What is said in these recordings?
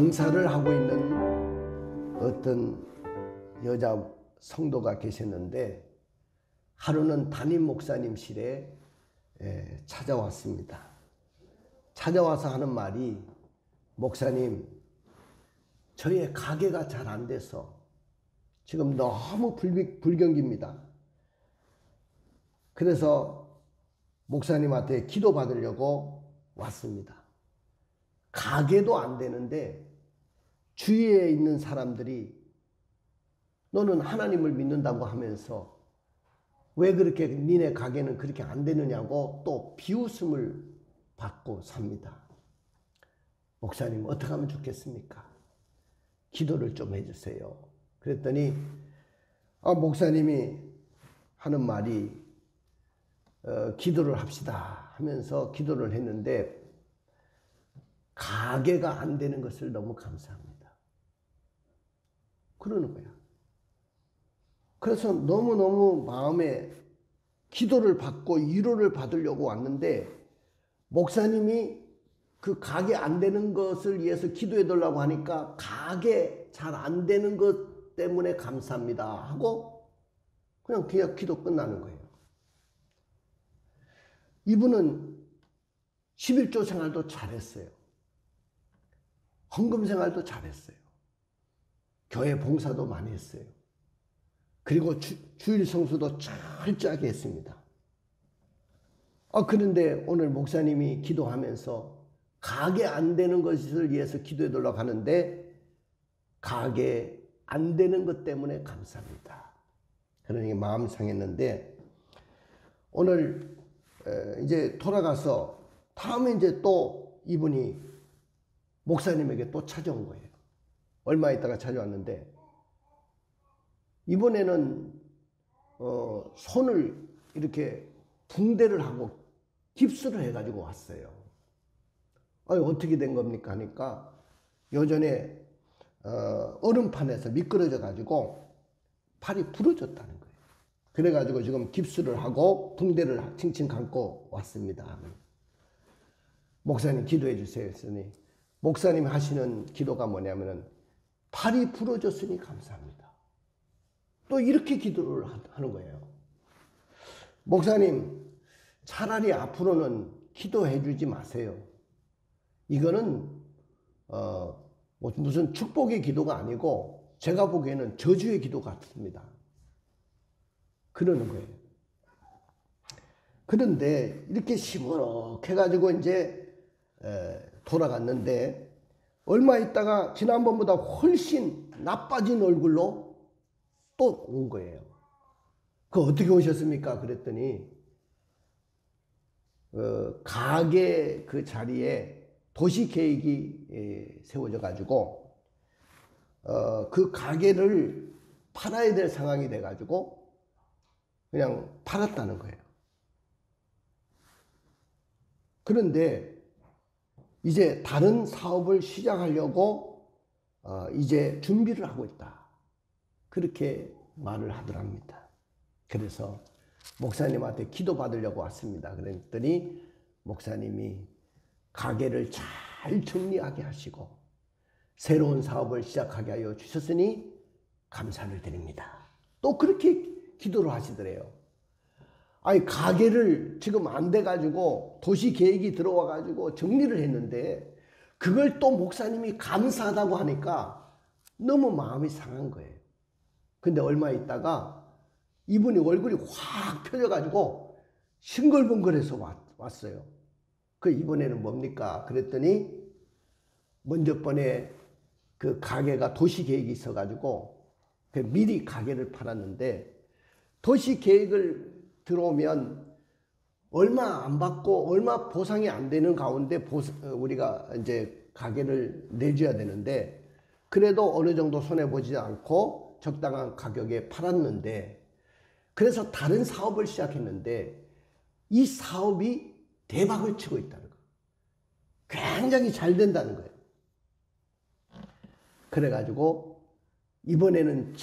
강사를 하고 있는 어떤 여자 성도가 계셨는데 하루는 담임 목사님실에 찾아왔습니다. 찾아와서 하는 말이, 목사님, 저의 가게가 잘 안 돼서 지금 너무 불경기입니다. 그래서 목사님한테 기도 받으려고 왔습니다. 가게도 안 되는데 주위에 있는 사람들이 너는 하나님을 믿는다고 하면서 왜 그렇게 니네 가게는 그렇게 안 되느냐고 또 비웃음을 받고 삽니다. 목사님, 어떻게 하면 좋겠습니까? 기도를 좀 해주세요. 그랬더니 목사님이 하는 말이 기도를 합시다 하면서 기도를 했는데 가게가 안 되는 것을 너무 감사합니다. 그러는 거야. 그래서 너무너무 마음에 기도를 받고 위로를 받으려고 왔는데 목사님이 그 가게 안 되는 것을 위해서 기도해 달라고 하니까 가게 잘 안 되는 것 때문에 감사합니다 하고 그냥 기도 끝나는 거예요. 이분은 11조 생활도 잘했어요. 헌금 생활도 잘했어요. 교회 봉사도 많이 했어요. 그리고 주일 성수도 철저하게 했습니다. 그런데 오늘 목사님이 기도하면서 가게 안 되는 것을 위해서 기도해 달라고 하는데 가게 안 되는 것 때문에 감사합니다. 그러니 마음 상했는데 오늘 이제 돌아가서 다음에 이제 또 이분이 목사님에게 또 찾아온 거예요. 얼마 있다가 찾아왔는데 이번에는 손을 이렇게 붕대를 하고 깁스를 해가지고 왔어요. 어떻게 된 겁니까? 하니까 요전에 얼음판에서 미끄러져 가지고 팔이 부러졌다는 거예요. 그래가지고 지금 깁스를 하고 붕대를 칭칭 감고 왔습니다. 목사님 기도해 주세요 했으니 목사님이 하시는 기도가 뭐냐면은 팔이 부러졌으니 감사합니다. 또 이렇게 기도를 하는 거예요. 목사님, 차라리 앞으로는 기도해 주지 마세요. 이거는 무슨 축복의 기도가 아니고 제가 보기에는 저주의 기도 같습니다. 그러는 거예요. 그런데 이렇게 시무룩해가지고 이제 돌아갔는데 얼마 있다가 지난번보다 훨씬 나빠진 얼굴로 또 온 거예요. 그 어떻게 오셨습니까? 그랬더니 가게 그 자리에 도시 계획이 세워져 가지고 그 가게를 팔아야 될 상황이 돼 가지고 그냥 팔았다는 거예요. 그런데 이제 다른 사업을 시작하려고 이제 준비를 하고 있다. 그렇게 말을 하더랍니다. 그래서 목사님한테 기도 받으려고 왔습니다. 그랬더니 목사님이 가게를 잘 정리하게 하시고 새로운 사업을 시작하게 하여 주셨으니 감사를 드립니다. 또 그렇게 기도를 하시더래요. 가게를 지금 안 돼가지고 도시 계획이 들어와가지고 정리를 했는데 그걸 또 목사님이 감사하다고 하니까 너무 마음이 상한 거예요. 근데 얼마 있다가 이분이 얼굴이 확 펴져가지고 싱글벙글해서 왔어요. 이번에는 뭡니까? 그랬더니 먼저 번에 그 가게가 도시 계획이 있어가지고 미리 가게를 팔았는데 도시 계획을 들어오면 얼마 안 받고 얼마 보상이 안 되는 가운데 우리가 이제 가게를 내줘야 되는데 그래도 어느 정도 손해보지 않고 적당한 가격에 팔았는데 그래서 다른 사업을 시작했는데 이 사업이 대박을 치고 있다는 거예요. 굉장히 잘 된다는 거예요. 그래가지고 이번에는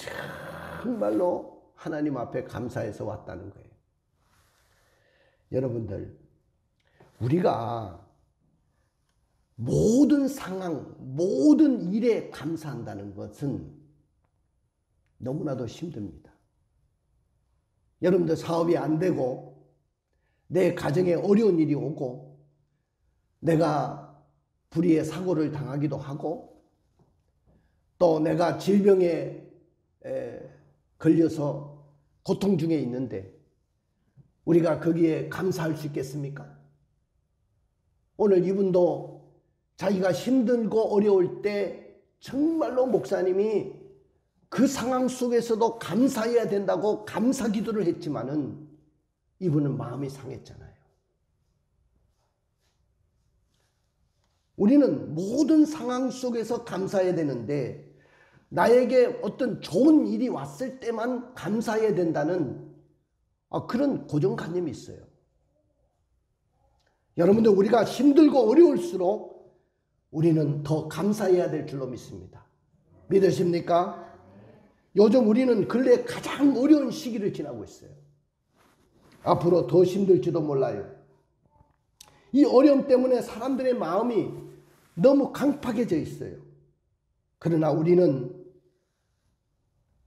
정말로 하나님 앞에 감사해서 왔다는 거예요. 여러분들, 우리가 모든 상황, 모든 일에 감사한다는 것은 너무나도 힘듭니다. 여러분들 사업이 안 되고 내 가정에 어려운 일이 오고 내가 불의의 사고를 당하기도 하고 또 내가 질병에 걸려서 고통 중에 있는데 우리가 거기에 감사할 수 있겠습니까? 오늘 이분도 자기가 힘들고 어려울 때 정말로 목사님이 그 상황 속에서도 감사해야 된다고 감사 기도를 했지만은 이분은 마음이 상했잖아요. 우리는 모든 상황 속에서 감사해야 되는데 나에게 어떤 좋은 일이 왔을 때만 감사해야 된다는 그런 고정관념이 있어요. 여러분들 우리가 힘들고 어려울수록 우리는 더 감사해야 될 줄로 믿습니다. 믿으십니까? 요즘 우리는 근래 가장 어려운 시기를 지나고 있어요. 앞으로 더 힘들지도 몰라요. 이 어려움 때문에 사람들의 마음이 너무 강팍해져 있어요. 그러나 우리는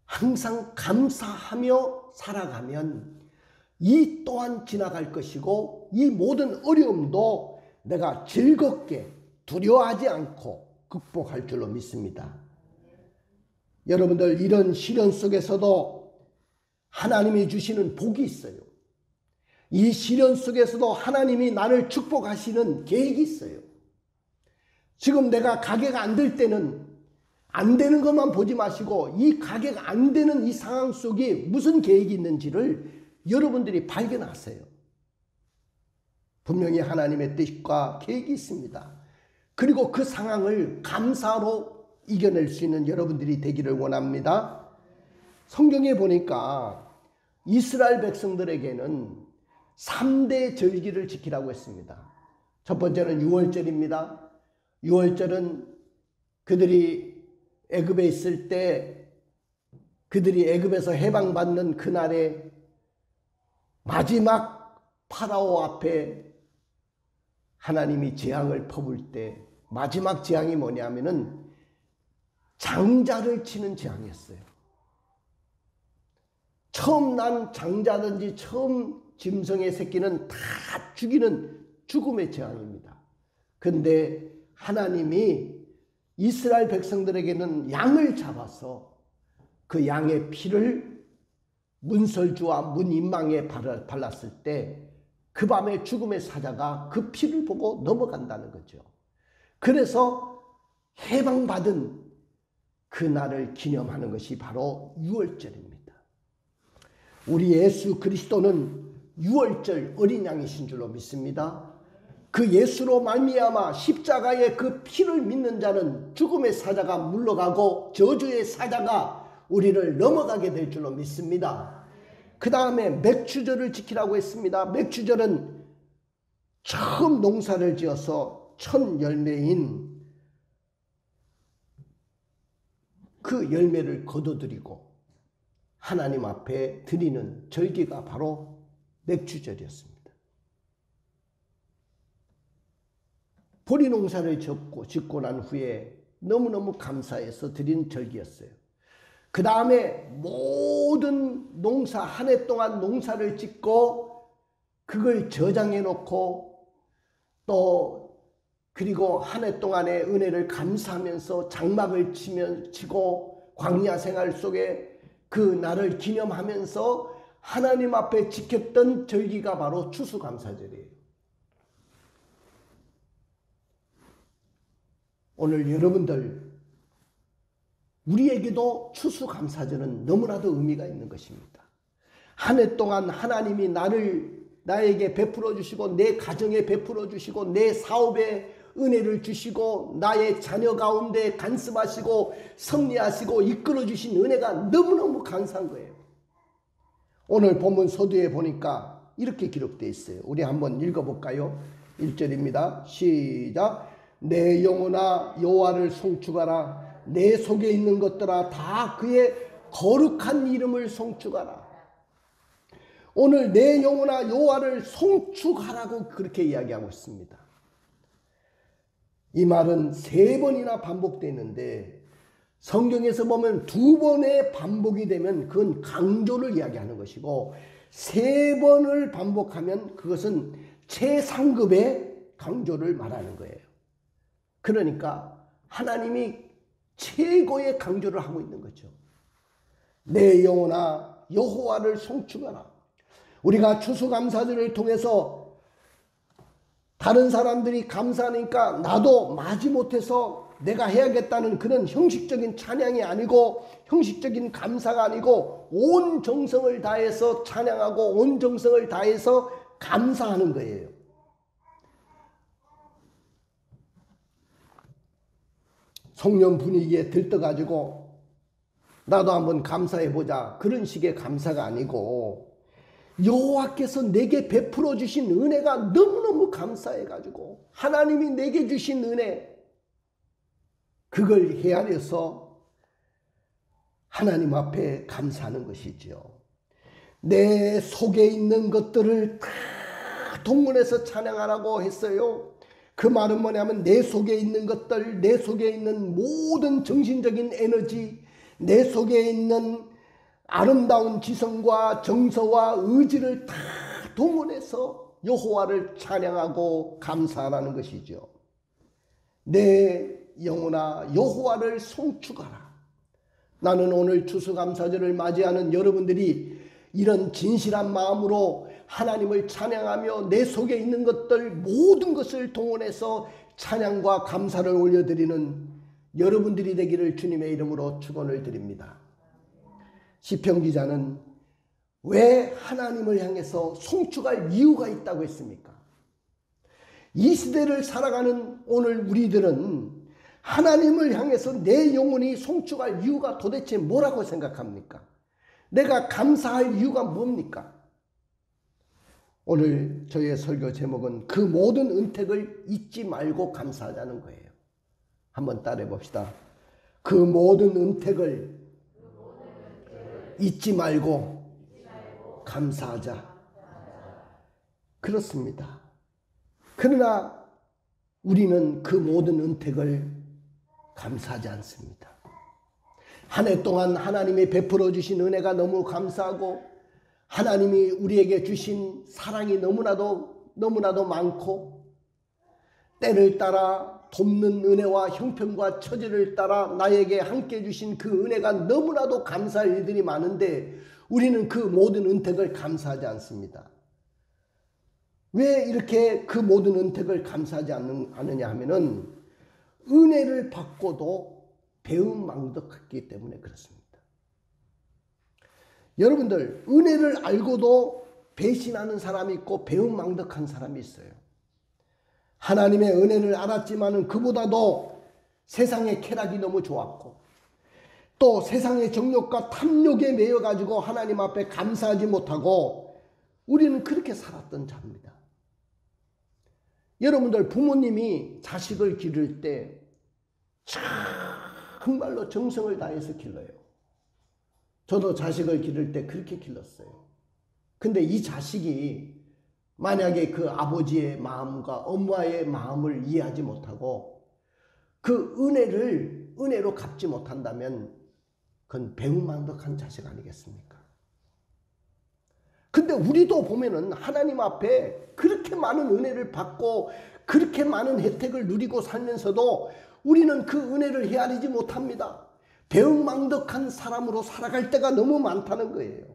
항상 감사하며 살아가면 이 또한 지나갈 것이고 이 모든 어려움도 내가 즐겁게 두려워하지 않고 극복할 줄로 믿습니다. 여러분들 이런 시련 속에서도 하나님이 주시는 복이 있어요. 이 시련 속에서도 하나님이 나를 축복하시는 계획이 있어요. 지금 내가 가게가 안 될 때는 안 되는 것만 보지 마시고 이 가게가 안 되는 이 상황 속에 무슨 계획이 있는지를 여러분들이 발견하세요. 분명히 하나님의 뜻과 계획이 있습니다. 그리고 그 상황을 감사로 이겨낼 수 있는 여러분들이 되기를 원합니다. 성경에 보니까 이스라엘 백성들에게는 3대 절기를 지키라고 했습니다. 첫 번째는 유월절입니다. 유월절은 그들이 애굽에 있을 때 그들이 애굽에서 해방받는 그날에 마지막 파라오 앞에 하나님이 재앙을 퍼부을 때 마지막 재앙이 뭐냐면은 장자를 치는 재앙이었어요. 처음 난 장자든지 처음 짐승의 새끼는 다 죽이는 죽음의 재앙입니다. 근데 하나님이 이스라엘 백성들에게는 양을 잡아서 그 양의 피를 문설주와 문인망에 발랐을 때 그 밤에 죽음의 사자가 그 피를 보고 넘어간다는 거죠. 그래서 해방받은 그날을 기념하는 것이 바로 유월절입니다. 우리 예수 그리스도는 유월절 어린 양이신 줄로 믿습니다. 그 예수로 말미암아 십자가의 그 피를 믿는 자는 죽음의 사자가 물러가고 저주의 사자가 우리를 넘어가게 될 줄로 믿습니다. 그 다음에 맥추절을 지키라고 했습니다. 맥추절은 처음 농사를 지어서 첫 열매인 그 열매를 거둬들이고 하나님 앞에 드리는 절기가 바로 맥추절이었습니다. 보리 농사를 짓고 난 후에 너무너무 감사해서 드린 절기였어요. 그 다음에 모든 농사 한 해 동안 농사를 짓고 그걸 저장해 놓고 또 그리고 한 해 동안의 은혜를 감사하면서 장막을 치고 광야 생활 속에 그 날을 기념하면서 하나님 앞에 지켰던 절기가 바로 추수감사절이에요. 오늘 여러분들 우리에게도 추수감사절은 너무나도 의미가 있는 것입니다. 한 해 동안 하나님이 나에게 베풀어 주시고 내 가정에 베풀어 주시고 내 사업에 은혜를 주시고 나의 자녀 가운데 간섭하시고 섭리하시고 이끌어 주신 은혜가 너무너무 감사한 거예요. 오늘 본문 서두에 보니까 이렇게 기록되어 있어요. 우리 한번 읽어볼까요? 1절입니다. 시작. 내 영혼아 여호와를 송축하라. 내 속에 있는 것들아 다 그의 거룩한 이름을 송축하라. 오늘 내 영혼아 여호와를 송축하라고 그렇게 이야기하고 있습니다. 이 말은 3번이나 반복되는데 성경에서 보면 2번의 반복이 되면 그건 강조를 이야기하는 것이고 3번을 반복하면 그것은 최상급의 강조를 말하는 거예요. 그러니까 하나님이 최고의 강조를 하고 있는 거죠. 내 영혼아 여호와를 송축하라. 우리가 추수감사절을 통해서 다른 사람들이 감사하니까 나도 마지못해서 내가 해야겠다는 그런 형식적인 찬양이 아니고 형식적인 감사가 아니고 온 정성을 다해서 찬양하고 온 정성을 다해서 감사하는 거예요. 송년 분위기에 들떠가지고 나도 한번 감사해보자 그런 식의 감사가 아니고 여호와께서 내게 베풀어 주신 은혜가 너무너무 감사해가지고 하나님이 내게 주신 은혜 그걸 헤아려서 하나님 앞에 감사하는 것이죠. 내 속에 있는 것들을 다 동원해서 찬양하라고 했어요. 그 말은 뭐냐면 내 속에 있는 것들, 내 속에 있는 모든 정신적인 에너지, 내 속에 있는 아름다운 지성과 정서와 의지를 다 동원해서 여호와를 찬양하고 감사하라는 것이죠. 내 영혼아 여호와를 송축하라. 나는 오늘 추수감사절을 맞이하는 여러분들이 이런 진실한 마음으로 하나님을 찬양하며 내 속에 있는 것들 모든 것을 동원해서 찬양과 감사를 올려드리는 여러분들이 되기를 주님의 이름으로 축원을 드립니다. 시편 기자는 왜 하나님을 향해서 송축할 이유가 있다고 했습니까? 이 시대를 살아가는 오늘 우리들은 하나님을 향해서 내 영혼이 송축할 이유가 도대체 뭐라고 생각합니까? 내가 감사할 이유가 뭡니까? 오늘 저의 설교 제목은 그 모든 은택을 잊지 말고 감사하자는 거예요. 한번 따라해 봅시다. 그 모든 은택을 잊지 말고 감사하자. 그렇습니다. 그러나 우리는 그 모든 은택을 감사하지 않습니다. 한 해 동안 하나님이 베풀어 주신 은혜가 너무 감사하고 하나님이 우리에게 주신 사랑이 너무나도 많고 때를 따라 돕는 은혜와 형편과 처지를 따라 나에게 함께 주신 그 은혜가 너무나도 감사할 일들이 많은데 우리는 그 모든 은택을 감사하지 않습니다. 왜 이렇게 그 모든 은택을 감사하지 않느냐 하면은 은혜를 받고도 배은망덕했기 때문에 그렇습니다. 여러분들 은혜를 알고도 배신하는 사람이 있고 배은망덕한 사람이 있어요. 하나님의 은혜를 알았지만은 그보다도 세상의 쾌락이 너무 좋았고 또 세상의 정욕과 탐욕에 매여 가지고 하나님 앞에 감사하지 못하고 우리는 그렇게 살았던 자입니다. 여러분들 부모님이 자식을 기를 때 정말로 정성을 다해서 길러요. 저도 자식을 기를 때 그렇게 길렀어요. 근데 이 자식이 만약에 그 아버지의 마음과 엄마의 마음을 이해하지 못하고 그 은혜로 갚지 못한다면 그건 배은망덕한 자식 아니겠습니까? 근데 우리도 보면은 하나님 앞에 그렇게 많은 은혜를 받고 그렇게 많은 혜택을 누리고 살면서도 우리는 그 은혜를 헤아리지 못합니다. 배은망덕한 사람으로 살아갈 때가 너무 많다는 거예요.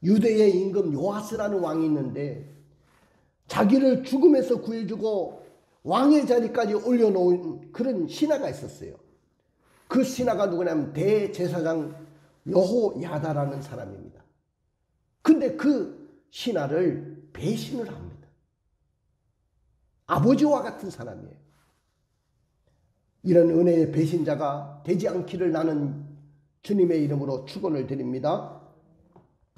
유대의 임금 요아스라는 왕이 있는데 자기를 죽음에서 구해주고 왕의 자리까지 올려놓은 그런 신하가 있었어요. 그 신하가 누구냐면 대제사장 여호야다라는 사람입니다. 근데 그 신하를 배신을 합니다. 아버지와 같은 사람이에요. 이런 은혜의 배신자가 되지 않기를 나는 주님의 이름으로 축원을 드립니다.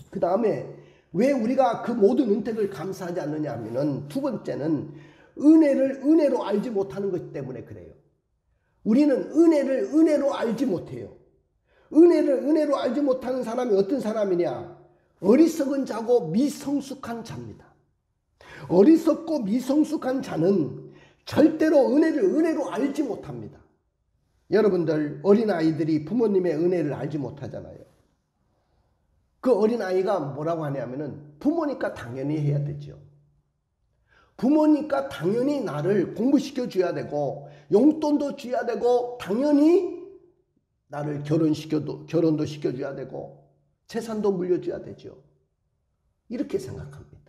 그 다음에 왜 우리가 그 모든 은택을 감사하지 않느냐 하면은 두 번째는 은혜를 은혜로 알지 못하는 것 때문에 그래요. 우리는 은혜를 은혜로 알지 못해요. 은혜를 은혜로 알지 못하는 사람이 어떤 사람이냐? 어리석은 자고 미성숙한 자입니다. 어리석고 미성숙한 자는 절대로 은혜를 은혜로 알지 못합니다. 여러분들 어린아이들이 부모님의 은혜를 알지 못하잖아요. 그 어린아이가 뭐라고 하냐면은 부모니까 당연히 해야 되죠. 부모니까 당연히 나를 공부시켜 줘야 되고 용돈도 줘야 되고 당연히 나를 결혼도 시켜줘야 되고 재산도 물려줘야 되죠. 이렇게 생각합니다.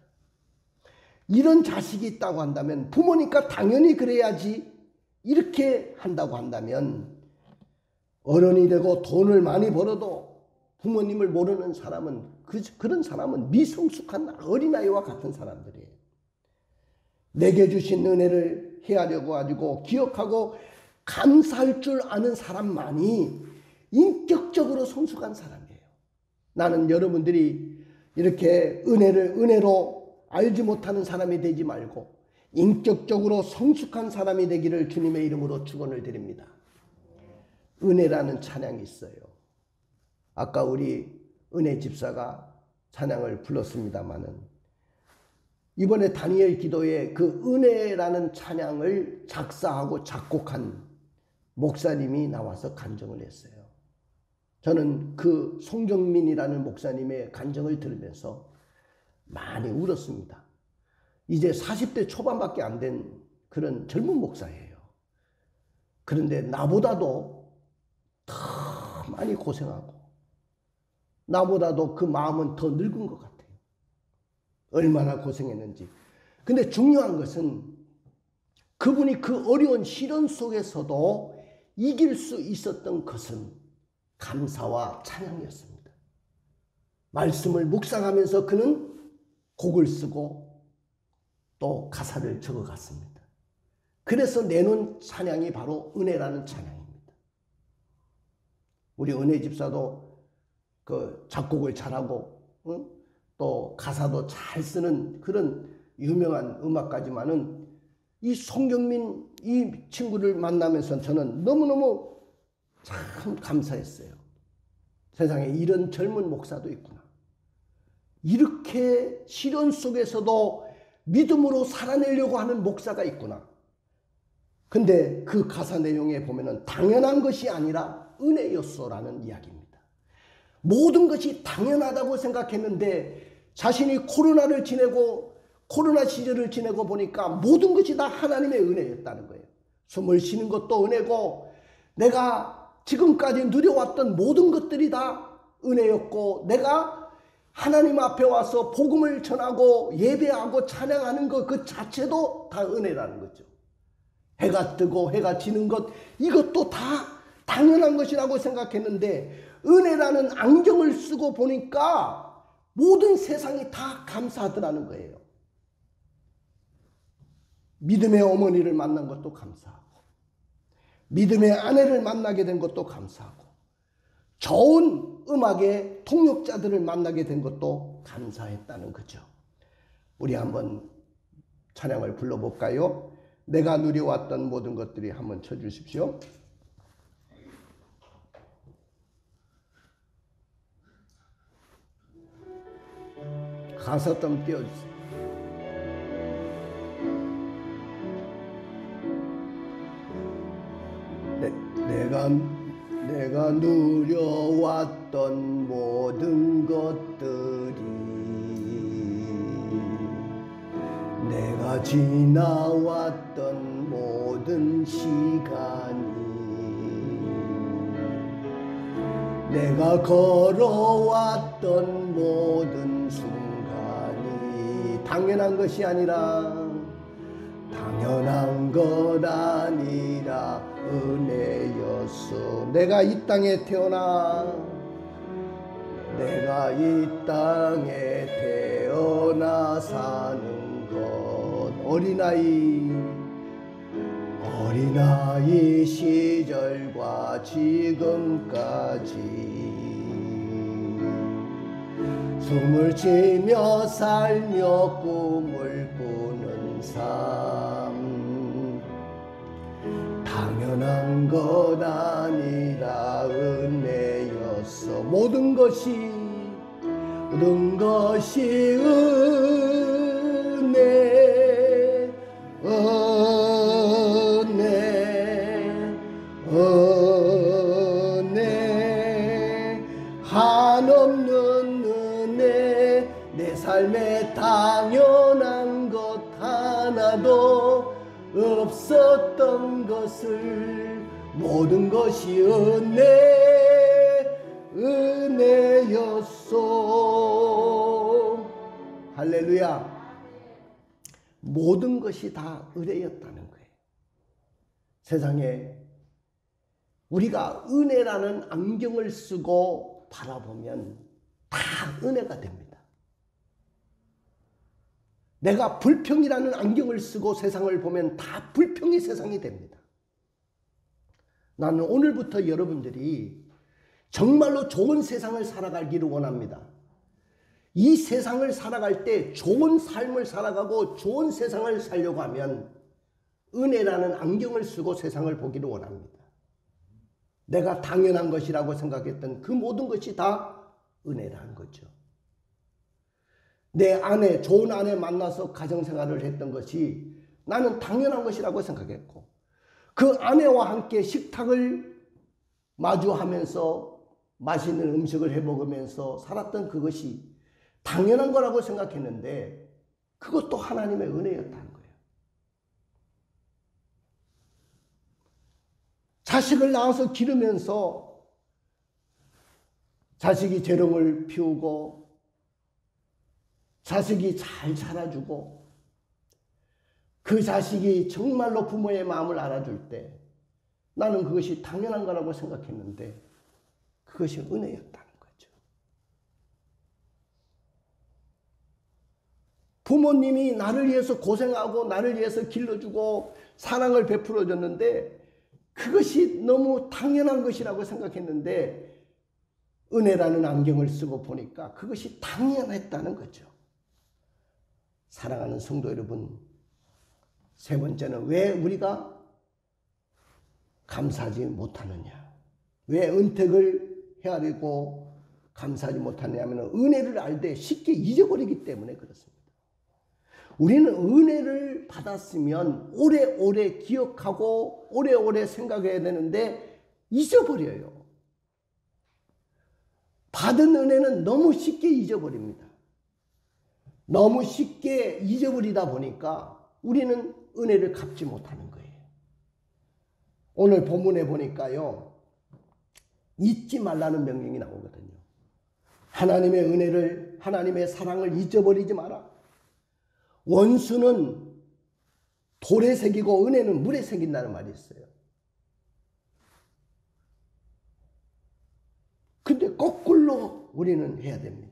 이런 자식이 있다고 한다면 부모니까 당연히 그래야지 이렇게 한다고 한다면 어른이 되고 돈을 많이 벌어도 부모님을 모르는 사람은 그런 사람은 미성숙한 어린아이와 같은 사람들이에요. 내게 주신 은혜를 헤아려고 가지고 기억하고 감사할 줄 아는 사람만이 인격적으로 성숙한 사람이에요. 나는 여러분들이 이렇게 은혜를 은혜로 알지 못하는 사람이 되지 말고 인격적으로 성숙한 사람이 되기를 주님의 이름으로 축원을 드립니다. 은혜라는 찬양이 있어요. 아까 우리 은혜 집사가 찬양을 불렀습니다마는 이번에 다니엘 기도에 그 은혜라는 찬양을 작사하고 작곡한 목사님이 나와서 간증을 했어요. 저는 그 송정민이라는 목사님의 간증을 들으면서 많이 울었습니다. 이제 40대 초반밖에 안 된 그런 젊은 목사예요. 그런데 나보다도 더 많이 고생하고 나보다도 그 마음은 더 늙은 것 같아요. 얼마나 고생했는지. 근데 중요한 것은 그분이 그 어려운 시련 속에서도 이길 수 있었던 것은 감사와 찬양이었습니다. 말씀을 묵상하면서 그는 곡을 쓰고 또 가사를 적어갔습니다. 그래서 내놓은 찬양이 바로 은혜라는 찬양입니다. 우리 은혜 집사도 그 작곡을 잘하고 또 가사도 잘 쓰는 그런 유명한 음악가지만은 이 송경민 이 친구를 만나면서 저는 너무너무 참 감사했어요. 세상에 이런 젊은 목사도 있구나. 이렇게 시련 속에서도 믿음으로 살아내려고 하는 목사가 있구나. 근데 그 가사 내용에 보면은 당연한 것이 아니라 은혜였소라는 이야기입니다. 모든 것이 당연하다고 생각했는데 자신이 코로나 시절을 지내고 보니까 모든 것이 다 하나님의 은혜였다는 거예요. 숨을 쉬는 것도 은혜고 내가 지금까지 누려왔던 모든 것들이 다 은혜였고 내가 하나님 앞에 와서 복음을 전하고 예배하고 찬양하는 것 그 자체도 다 은혜라는 거죠. 해가 뜨고 해가 지는 것 이것도 다 당연한 것이라고 생각했는데 은혜라는 안경을 쓰고 보니까 모든 세상이 다 감사하더라는 거예요. 믿음의 어머니를 만난 것도 감사하고 믿음의 아내를 만나게 된 것도 감사하고 좋은 음악의 통역자들을 만나게 된 것도 감사했다는 거죠. 우리 한번 찬양을 불러볼까요? 내가 누려왔던 모든 것들이 한번 쳐주십시오. 가사 좀 띄워주세요. 내가 누려왔던 모든 것들이 내가 지나왔던 모든 시간이 내가 걸어왔던 모든 순간이 당연한 것이 아니라 당연한 것 아니라 은혜였소. 내가 이 땅에 태어나 사는 것 어린아이 시절과 지금까지 숨을 쉬며 살며 꿈을 꾸는 삶 당연한 것 아니라 은혜였어. 모든 것이 은혜 삶에 당연한 것 하나도 없었던 것을 모든 것이 은혜였소. 할렐루야. 모든 것이 다 은혜였다는 거예요. 세상에 우리가 은혜라는 안경을 쓰고 바라보면 다 은혜가 됩니다. 내가 불평이라는 안경을 쓰고 세상을 보면 다 불평의 세상이 됩니다. 나는 오늘부터 여러분들이 정말로 좋은 세상을 살아가기를 원합니다. 이 세상을 살아갈 때 좋은 삶을 살아가고 좋은 세상을 살려고 하면 은혜라는 안경을 쓰고 세상을 보기를 원합니다. 내가 당연한 것이라고 생각했던 그 모든 것이 다 은혜라는 거죠. 내 아내, 좋은 아내 만나서 가정생활을 했던 것이 나는 당연한 것이라고 생각했고, 그 아내와 함께 식탁을 마주하면서 맛있는 음식을 해먹으면서 살았던 그것이 당연한 거라고 생각했는데 그것도 하나님의 은혜였다는 거예요. 자식을 낳아서 기르면서 자식이 재롱을 피우고 자식이 잘 자라주고 그 자식이 정말로 부모의 마음을 알아줄 때 나는 그것이 당연한 거라고 생각했는데 그것이 은혜였다는 거죠. 부모님이 나를 위해서 고생하고 나를 위해서 길러주고 사랑을 베풀어 줬는데 그것이 너무 당연한 것이라고 생각했는데 은혜라는 안경을 쓰고 보니까 그것이 당연했다는 거죠. 사랑하는 성도 여러분, 세 번째는 왜 우리가 감사하지 못하느냐? 왜 은택을 헤아리고 감사하지 못하느냐 하면 은혜를 알되 쉽게 잊어버리기 때문에 그렇습니다. 우리는 은혜를 받았으면 오래오래 기억하고 오래오래 생각해야 되는데 잊어버려요. 받은 은혜는 너무 쉽게 잊어버립니다. 너무 쉽게 잊어버리다 보니까 우리는 은혜를 갚지 못하는 거예요. 오늘 본문에 보니까요, 잊지 말라는 명령이 나오거든요. 하나님의 은혜를, 하나님의 사랑을 잊어버리지 마라. 원수는 돌에 새기고 은혜는 물에 새긴다는 말이 있어요. 근데 거꾸로 우리는 해야 됩니다.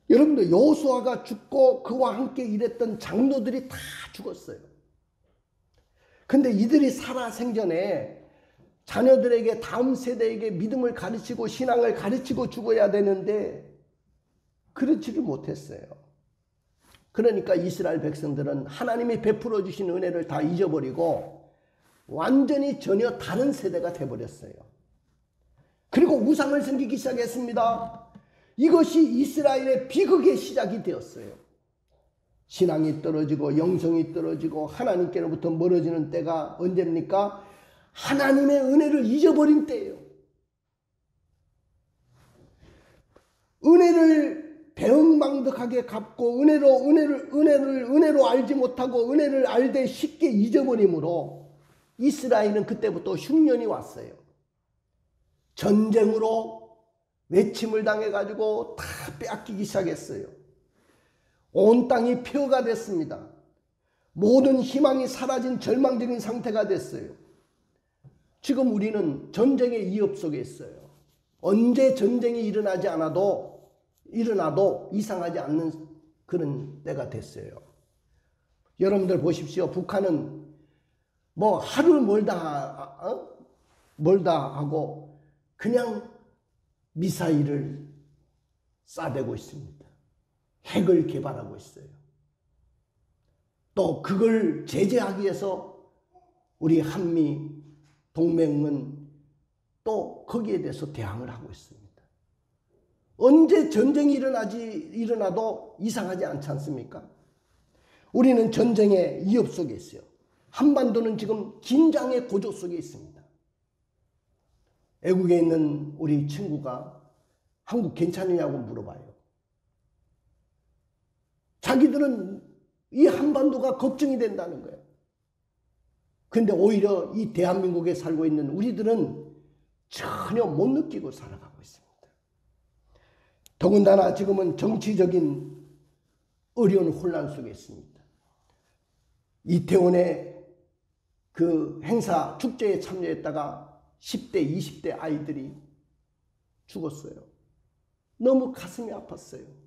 여러분들, 여호수아가 죽고 그와 함께 일했던 장로들이 다 죽었어요. 근데 이들이 살아 생전에 자녀들에게, 다음 세대에게 믿음을 가르치고 신앙을 가르치고 죽어야 되는데 그렇지를 못했어요. 그러니까 이스라엘 백성들은 하나님이 베풀어 주신 은혜를 다 잊어버리고 완전히 전혀 다른 세대가 돼버렸어요. 그리고 우상을 섬기기 시작했습니다. 이것이 이스라엘의 비극의 시작이 되었어요. 신앙이 떨어지고 영성이 떨어지고 하나님께로부터 멀어지는 때가 언제입니까? 하나님의 은혜를 잊어버린 때예요. 은혜를 배은망덕하게 갚고 은혜로 알지 못하고 은혜를 알되 쉽게 잊어버림으로 이스라엘은 그때부터 흉년이 왔어요. 전쟁으로 외침을 당해가지고 다 빼앗기기 시작했어요. 온 땅이 폐허가 됐습니다. 모든 희망이 사라진 절망적인 상태가 됐어요. 지금 우리는 전쟁의 위협 속에 있어요. 언제 전쟁이 일어나도 이상하지 않는 그런 때가 됐어요. 여러분들 보십시오. 북한은 뭐 하루 멀다 하고 그냥 미사일을 쏴대고 있습니다. 핵을 개발하고 있어요. 또 그걸 제재하기 위해서 우리 한미 동맹은 또 거기에 대해서 대항을 하고 있습니다. 언제 전쟁이 일어나도 이상하지 않지 않습니까? 우리는 전쟁의 위협 속에 있어요. 한반도는 지금 긴장의 고조 속에 있습니다. 외국에 있는 우리 친구가 한국 괜찮으냐고 물어봐요. 자기들은 이 한반도가 걱정이 된다는 거예요. 근데 오히려 이 대한민국에 살고 있는 우리들은 전혀 못 느끼고 살아가고 있습니다. 더군다나 지금은 정치적인 어려운 혼란 속에 있습니다. 이태원의 그 행사 축제에 참여했다가 10대 20대 아이들이 죽었어요. 너무 가슴이 아팠어요.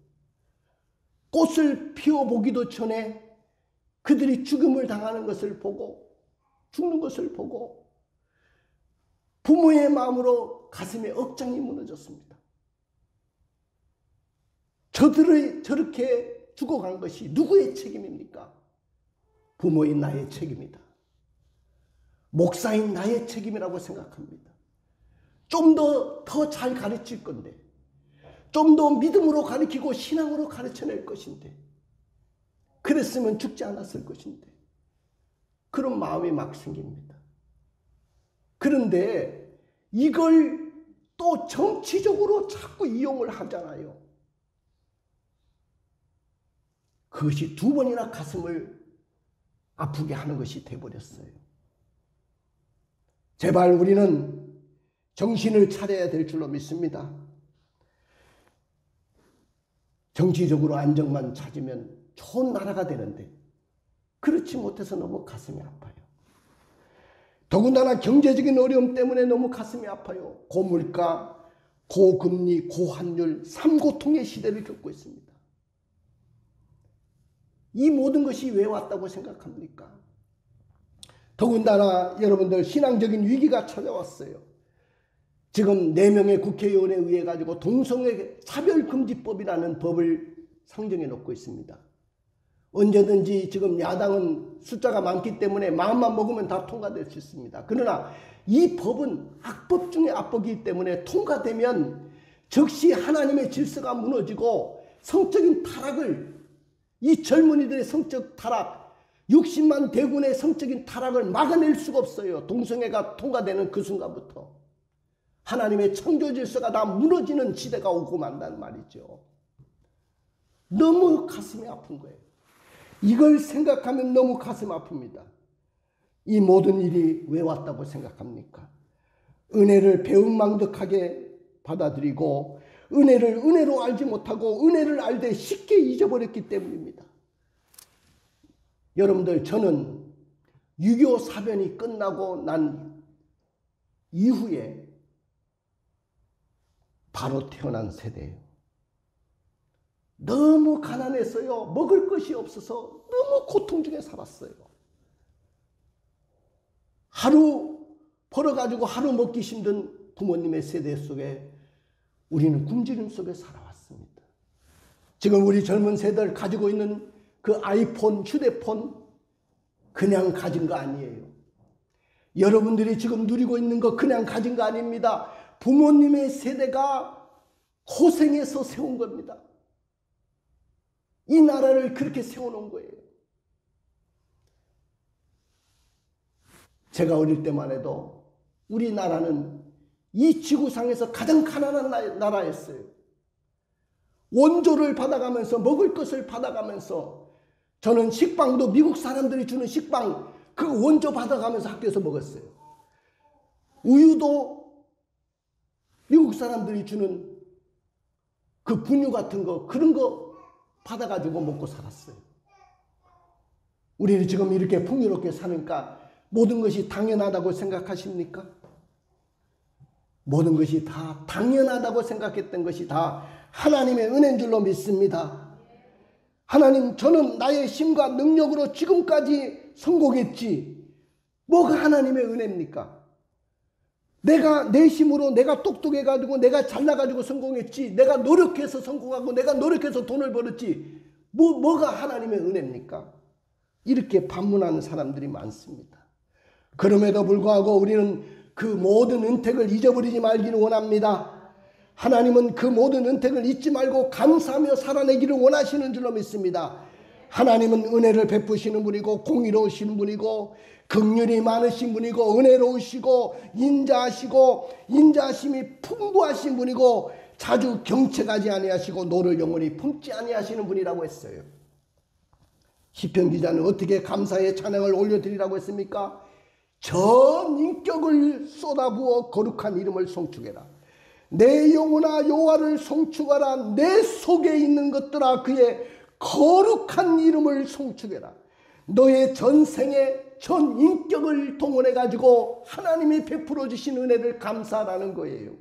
꽃을 피워보기도 전에 그들이 죽음을 당하는 것을 보고, 죽는 것을 보고 부모의 마음으로 가슴에 억장이 무너졌습니다. 저들이 저렇게 죽어간 것이 누구의 책임입니까? 부모인 나의 책임이다. 목사인 나의 책임이라고 생각합니다. 좀 더 잘 가르칠 건데, 좀 더 믿음으로 가르치고 신앙으로 가르쳐낼 것인데, 그랬으면 죽지 않았을 것인데, 그런 마음이 막 생깁니다. 그런데 이걸 또 정치적으로 자꾸 이용을 하잖아요. 그것이 두 번이나 가슴을 아프게 하는 것이 돼버렸어요. 제발 우리는 정신을 차려야 될 줄로 믿습니다. 정치적으로 안정만 찾으면 좋은 나라가 되는데 그렇지 못해서 너무 가슴이 아파요. 더군다나 경제적인 어려움 때문에 너무 가슴이 아파요. 고물가, 고금리, 고환율, 삼고통의 시대를 겪고 있습니다. 이 모든 것이 왜 왔다고 생각합니까? 더군다나 여러분들 신앙적인 위기가 찾아왔어요. 지금 4명의 국회의원에 의해 가지고 동성애 차별금지법이라는 법을 상정해 놓고 있습니다. 언제든지 지금 야당은 숫자가 많기 때문에 마음만 먹으면 다 통과될 수 있습니다. 그러나 이 법은 악법 중에 악법이기 때문에 통과되면 즉시 하나님의 질서가 무너지고 성적인 타락을, 이 젊은이들의 성적 타락, 60만 대군의 성적인 타락을 막아낼 수가 없어요. 동성애가 통과되는 그 순간부터 하나님의 창조 질서가 다 무너지는 시대가 오고 만단 말이죠. 너무 가슴이 아픈 거예요. 이걸 생각하면 너무 가슴 아픕니다. 이 모든 일이 왜 왔다고 생각합니까? 은혜를 배은망덕하게 받아들이고 은혜를 은혜로 알지 못하고 은혜를 알되 쉽게 잊어버렸기 때문입니다. 여러분들, 저는 6.25 사변이 끝나고 난 이후에 바로 태어난 세대예요. 너무 가난했어요. 먹을 것이 없어서 너무 고통 중에 살았어요. 하루 벌어가지고 하루 먹기 힘든 부모님의 세대 속에 우리는 굶주림 속에 살아왔습니다. 지금 우리 젊은 세대를 가지고 있는 그 아이폰, 휴대폰 그냥 가진 거 아니에요. 여러분들이 지금 누리고 있는 거 그냥 가진 거 아닙니다. 부모님의 세대가 고생해서 세운 겁니다. 이 나라를 그렇게 세워놓은 거예요. 제가 어릴 때만 해도 우리나라는 이 지구상에서 가장 가난한 나라였어요. 원조를 받아가면서 먹을 것을 받아가면서 저는 식빵도 미국 사람들이 주는 식빵 그 원조 받아가면서 학교에서 먹었어요. 우유도 미국 사람들이 주는 그 분유 같은 거 그런 거 받아가지고 먹고 살았어요. 우리는 지금 이렇게 풍요롭게 사니까 모든 것이 당연하다고 생각하십니까? 모든 것이 다 당연하다고 생각했던 것이 다 하나님의 은혜인 줄로 믿습니다. 하나님, 저는 나의 힘과 능력으로 지금까지 성공했지. 뭐가 하나님의 은혜입니까? 내가 내 힘으로 내가 똑똑해가지고 내가 잘나가지고 성공했지. 내가 노력해서 성공하고 내가 노력해서 돈을 벌었지. 뭐가 하나님의 은혜입니까? 이렇게 반문하는 사람들이 많습니다. 그럼에도 불구하고 우리는 그 모든 은택을 잊어버리지 말기를 원합니다. 하나님은 그 모든 은택을 잊지 말고 감사하며 살아내기를 원하시는 줄로 믿습니다. 하나님은 은혜를 베푸시는 분이고 공의로우신 분이고 긍휼이 많으신 분이고 은혜로우시고 인자하시고 인자하심이 풍부하신 분이고 자주 경책하지 아니하시고 노를 영원히 품지 아니하시는 분이라고 했어요. 시편 기자는 어떻게 감사의 찬양을 올려드리라고 했습니까? 전 인격을 쏟아부어 거룩한 이름을 송축해라. 내 영혼아 여호와를 송축하라. 내 속에 있는 것들아 그의 거룩한 이름을 송축해라. 너의 전생에 전 인격을 동원해 가지고 하나님이 베풀어 주신 은혜를 감사하라는 거예요.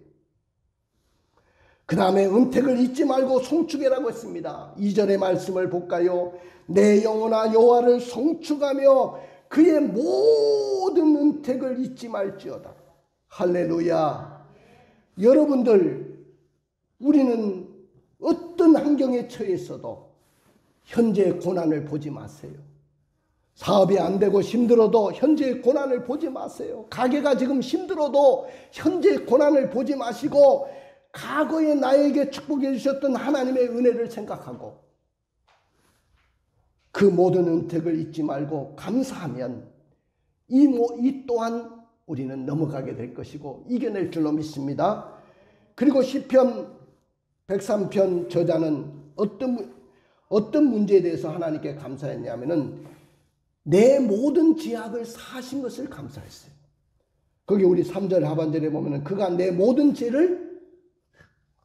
그 다음에 은택을 잊지 말고 송축해라고 했습니다. 2절의 말씀을 볼까요? 내 영혼아 여호와를 송축하며 그의 모든 은택을 잊지 말지어다. 할렐루야. 여러분들, 우리는 어떤 환경에 처해 있어도 현재의 고난을 보지 마세요. 사업이 안 되고 힘들어도 현재의 고난을 보지 마세요. 가게가 지금 힘들어도 현재의 고난을 보지 마시고 과거에 나에게 축복해 주셨던 하나님의 은혜를 생각하고 그 모든 은택을 잊지 말고 감사하면 이 또한 우리는 넘어가게 될 것이고 이겨낼 줄로 믿습니다. 그리고 시편 103편 저자는 어떤 문제에 대해서 하나님께 감사했냐면은 내 모든 죄악을 사하신 것을 감사했어요. 거기 우리 3절 하반절에 보면은 그가 내 모든 죄를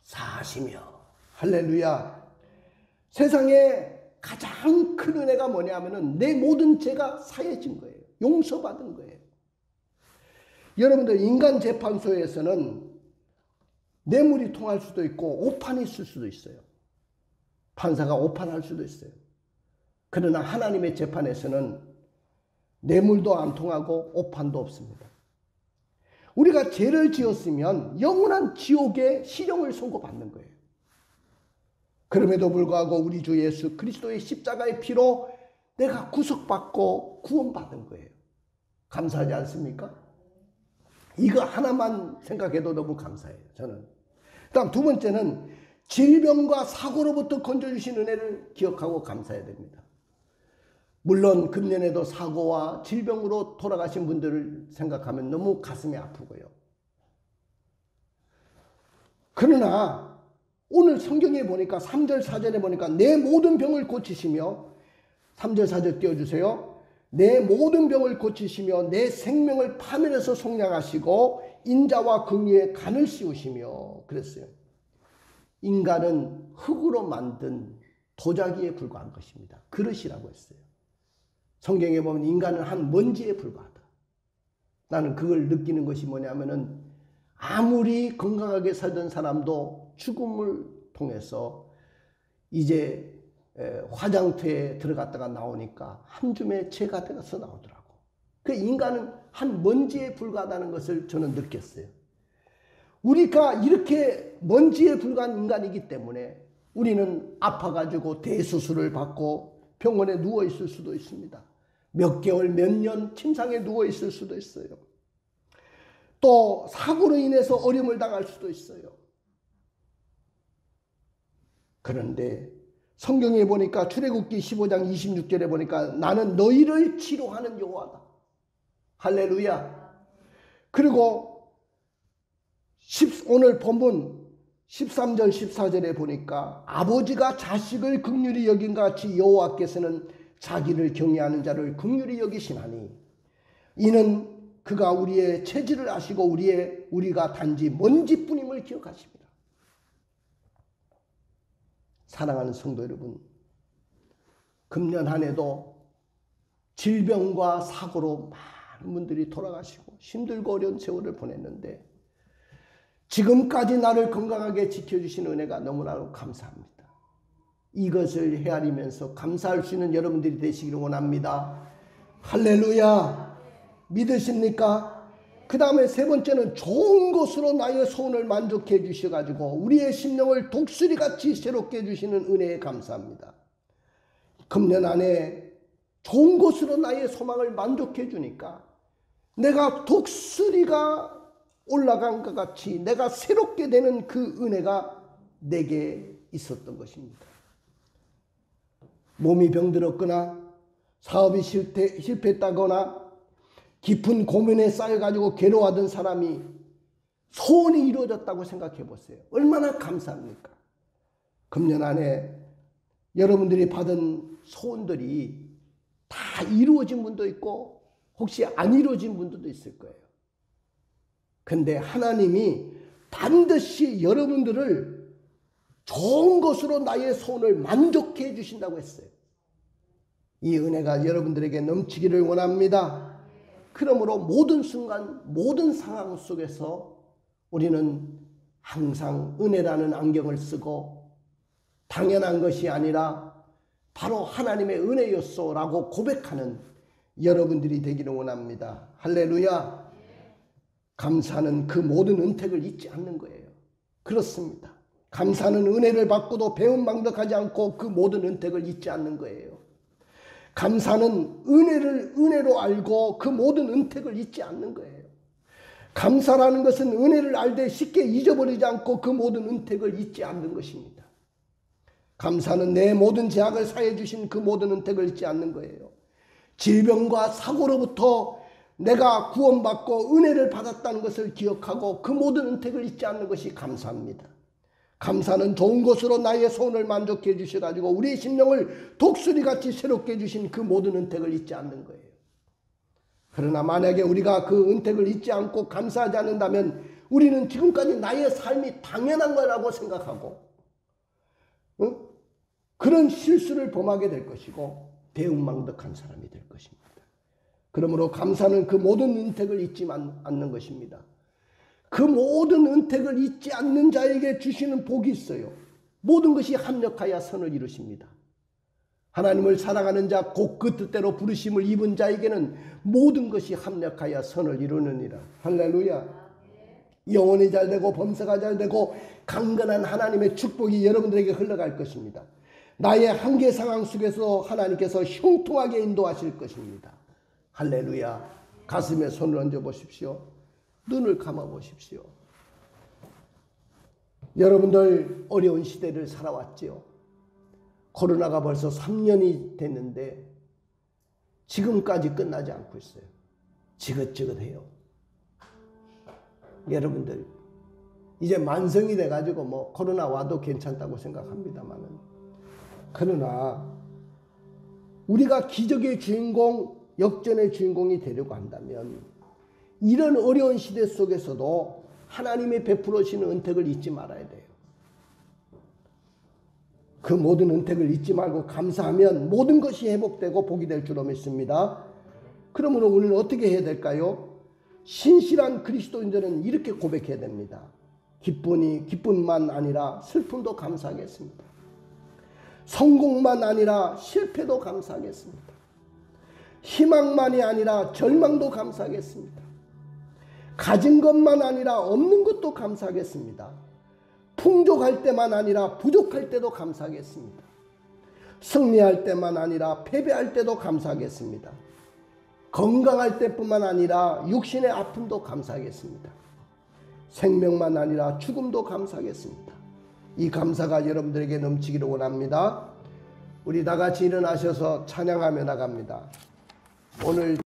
사하시며, 할렐루야. 세상에 가장 큰 은혜가 뭐냐면은 내 모든 죄가 사해진 거예요. 용서받은 거예요. 여러분들 인간 재판소에서는 뇌물이 통할 수도 있고 오판이 있을 수도 있어요. 판사가 오판할 수도 있어요. 그러나 하나님의 재판에서는 뇌물도 안 통하고 오판도 없습니다. 우리가 죄를 지었으면 영원한 지옥의 실형을 선고받는 거예요. 그럼에도 불구하고 우리 주 예수 그리스도의 십자가의 피로 내가 구속받고 구원받은 거예요. 감사하지 않습니까? 이거 하나만 생각해도 너무 감사해요. 저는. 다음 두 번째는 질병과 사고로부터 건져주신 은혜를 기억하고 감사해야 됩니다. 물론 금년에도 사고와 질병으로 돌아가신 분들을 생각하면 너무 가슴이 아프고요. 그러나 오늘 성경에 보니까 3절 4절에 보니까 내 모든 병을 고치시며 3절 4절 띄워주세요. 내 모든 병을 고치시며 내 생명을 파멸해서 속량하시고 인자와 긍휼에 간을 씌우시며 그랬어요. 인간은 흙으로 만든 도자기에 불과한 것입니다. 그릇이라고 했어요. 성경에 보면 인간은 한 먼지에 불과하다. 나는 그걸 느끼는 것이 뭐냐면은 아무리 건강하게 살던 사람도 죽음을 통해서 이제 화장터에 들어갔다가 나오니까 한 줌의 죄가 되어서 나오더라고. 그 인간은 한 먼지에 불과하다는 것을 저는 느꼈어요. 우리가 이렇게 먼지에 불과한 인간이기 때문에 우리는 아파가지고 대수술을 받고 병원에 누워 있을 수도 있습니다. 몇 개월, 몇 년 침상에 누워 있을 수도 있어요. 또 사고로 인해서 어려움을 당할 수도 있어요. 그런데 성경에 보니까 출애굽기 15장 26절에 보니까 나는 너희를 치료하는 여호와다. 할렐루야. 그리고 오늘 본문 13절 14절에 보니까 아버지가 자식을 긍휼히 여긴 같이 여호와께서는 자기를 경외하는 자를 긍휼히 여기시나니 이는 그가 우리의 체질을 아시고 우리가 단지 먼지뿐임을 기억하십니다. 사랑하는 성도 여러분, 금년 한 해도 질병과 사고로 많은 분들이 돌아가시고 힘들고 어려운 세월을 보냈는데 지금까지 나를 건강하게 지켜주신 은혜가 너무나 감사합니다. 이것을 헤아리면서 감사할 수 있는 여러분들이 되시기를 원합니다. 할렐루야. 믿으십니까? 그 다음에 세 번째는 좋은 것으로 나의 소원을 만족해 주셔가지고 우리의 심령을 독수리같이 새롭게 해주시는 은혜에 감사합니다. 금년 안에 좋은 것으로 나의 소망을 만족해 주니까 내가 독수리가 올라간 것 같이 내가 새롭게 되는 그 은혜가 내게 있었던 것입니다. 몸이 병들었거나 사업이 실패했다거나 깊은 고민에 쌓여가지고 괴로워하던 사람이 소원이 이루어졌다고 생각해 보세요. 얼마나 감사합니까? 금년 안에 여러분들이 받은 소원들이 다 이루어진 분도 있고 혹시 안 이루어진 분들도 있을 거예요. 근데 하나님이 반드시 여러분들을 좋은 것으로 나의 소원을 만족해 해 주신다고 했어요. 이 은혜가 여러분들에게 넘치기를 원합니다. 그러므로 모든 순간 모든 상황 속에서 우리는 항상 은혜라는 안경을 쓰고 당연한 것이 아니라 바로 하나님의 은혜였소라고 고백하는 여러분들이 되기를 원합니다. 할렐루야. 감사는 그 모든 은택을 잊지 않는 거예요. 그렇습니다. 감사는 은혜를 받고도 배은망덕하지 않고 그 모든 은택을 잊지 않는 거예요. 감사는 은혜를 은혜로 알고 그 모든 은택을 잊지 않는 거예요. 감사라는 것은 은혜를 알되 쉽게 잊어버리지 않고 그 모든 은택을 잊지 않는 것입니다. 감사는 내 모든 죄악을 사해 주신 그 모든 은택을 잊지 않는 거예요. 질병과 사고로부터 내가 구원받고 은혜를 받았다는 것을 기억하고 그 모든 은택을 잊지 않는 것이 감사입니다. 감사는 좋은 것으로 나의 소원을 만족해 주셔가지고 우리의 심령을 독수리같이 새롭게 해주신 그 모든 은택을 잊지 않는 거예요. 그러나 만약에 우리가 그 은택을 잊지 않고 감사하지 않는다면 우리는 지금까지 나의 삶이 당연한 거라고 생각하고 그런 실수를 범하게 될 것이고 배은망덕한 사람이 될 것입니다. 그러므로 감사는 그 모든 은택을 잊지 않는 것입니다. 그 모든 은택을 잊지 않는 자에게 주시는 복이 있어요. 모든 것이 합력하여 선을 이루십니다. 하나님을 사랑하는 자, 곧 그 뜻대로 부르심을 입은 자에게는 모든 것이 합력하여 선을 이루느니라. 할렐루야. 영혼이 잘되고 범사가 잘되고 강건한 하나님의 축복이 여러분들에게 흘러갈 것입니다. 나의 한계 상황 속에서 하나님께서 형통하게 인도하실 것입니다. 할렐루야. 가슴에 손을 얹어 보십시오. 눈을 감아 보십시오. 여러분들 어려운 시대를 살아왔지요. 코로나가 벌써 3년이 됐는데 지금까지 끝나지 않고 있어요. 지긋지긋해요. 여러분들 이제 만성이 돼가지고 뭐 코로나 와도 괜찮다고 생각합니다만은, 그러나 우리가 기적의 주인공, 역전의 주인공이 되려고 한다면 이런 어려운 시대 속에서도 하나님이 베풀어 주시는 은택을 잊지 말아야 돼요. 그 모든 은택을 잊지 말고 감사하면 모든 것이 회복되고 복이 될 줄로 믿습니다. 그러므로 우리는 어떻게 해야 될까요? 신실한 그리스도인들은 이렇게 고백해야 됩니다. 기쁨만 아니라 슬픔도 감사하겠습니다. 성공만 아니라 실패도 감사하겠습니다. 희망만이 아니라 절망도 감사하겠습니다. 가진 것만 아니라 없는 것도 감사하겠습니다. 풍족할 때만 아니라 부족할 때도 감사하겠습니다. 승리할 때만 아니라 패배할 때도 감사하겠습니다. 건강할 때뿐만 아니라 육신의 아픔도 감사하겠습니다. 생명만 아니라 죽음도 감사하겠습니다. 이 감사가 여러분들에게 넘치기를 원합니다. 우리 다 같이 일어나셔서 찬양하며 나갑니다. 오늘